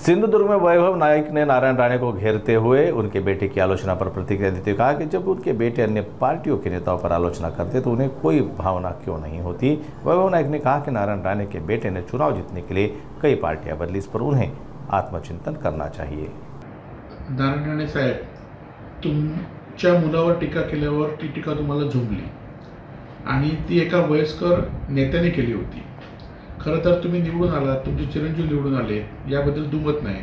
सिंधुदुर्ग में वैभव नायक ने नारायण राणे को घेरते हुए उनके बेटे की आलोचना पर प्रतिक्रिया देते हुए कहा कि जब उनके बेटे अन्य पार्टियों के नेताओं पर आलोचना करते तो उन्हें कोई भावना क्यों नहीं होती। वैभव नायक ने कहा कि नारायण राणे के बेटे ने चुनाव जीतने के लिए कई पार्टियां बदली, इस पर उन्हें आत्मचिंतन करना चाहिए। नारायण राणे साहेब, तुमच्या मुलावर टीका केल्यावर ती टीका तुम्हाला झोंबली आणि ती एका वयस्कर नेत्याने केली होती। खरं तर तुम्ही निवडून आलात, तुमचे चिरंजीव निवडून आले, याबद्दल दुमत नाही,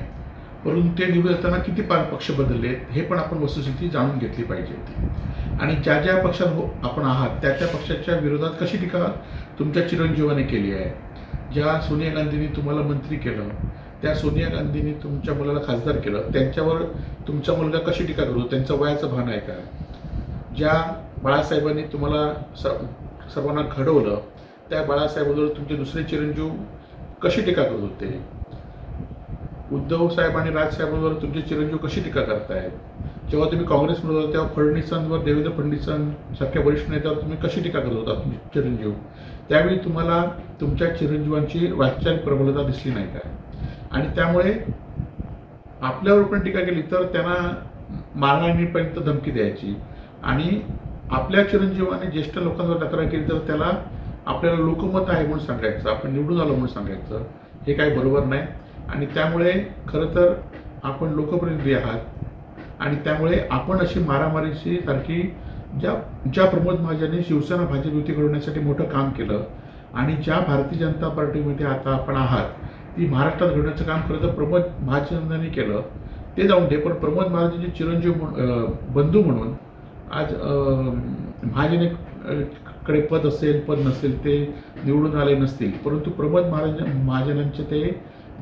परंतु ते निवडून येताना किती पक्ष बदलले हे पण आपण वस्तुस्थिती जाणून घेतली पाहिजे होती। आणि ज्या ज्या पक्षात आपण आहात त्या त्या पक्षाच्या विरोधात कशी टीका तुमच्या चिरंजीवाने केली आहे। ज्या सोनिया गांधींनी तुम्हाला मंत्री केलं, त्या सोनिया गांधींनी तुमच्या मुलाला खासदार केलं, त्यांच्यावर तुमचा मुलगा कशी टीका करतो, त्यांचं वयाचं भान आहे का। ज्या बाळासाहेबांनी तुम्हाला सर्वांना घडवलं, त्या बाळासाहेबांवर तुमचे दुसरे चिरंजीव कशी टीका करत होते। उद्धव साहेब आणि राज साहेबांवर तुमचे चिरंजीव कशी टीका करतायत। जेव्हा तुम्ही काँग्रेसमध्ये होता तेव्हा फडणवीसांवर, देवेंद्र फडणवीसांसारख्या वरिष्ठ नेत्यावर तुम्ही कशी टीका करत होता तुमचे चिरंजीव। त्यावेळी तुम्हाला तुमच्या चिरंजीवांची वैचारिक प्रबलता दिसली नाही का। आणि त्यामुळे आपल्यावर पण टीका केली तर त्यांना मारहाणीपर्यंत धमकी द्यायची आणि आपल्या चिरंजीवाने ज्येष्ठ लोकांवर तक्रार केली तर त्याला आपल्याला लोकमत आहे म्हणून सांगायचं, आपण निवडून आलो म्हणून सांगायचं, हे काही बरोबर नाही। आणि त्यामुळे खरं तर आपण लोकप्रतिनिधी आहात आणि त्यामुळे आपण अशी मारामारीची सारखी ज्या प्रमोद महाजनने शिवसेना भाजप युती घडवण्यासाठी मोठं काम केलं आणि ज्या भारतीय जनता पार्टीमध्ये आता आपण आहात ती महाराष्ट्रात घडवण्याचं काम खरं तर प्रमोद महाजनांनी केलं, ते जाऊन दे। पण प्रमोद महाजनचे चिरंजीव बंधू म्हणून आज महाजनकडे पद असेल पद नसेल ते निवडून आले नसतील, परंतु प्रमोद महाजनांचे ते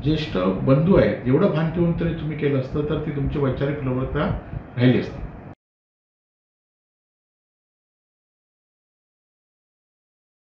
ज्येष्ठ बंधू आहेत, एवढं भान ठेवून तरी तुम्ही केलं असतं तर ती तुमची वैचारिक प्रबलता राहिली असती।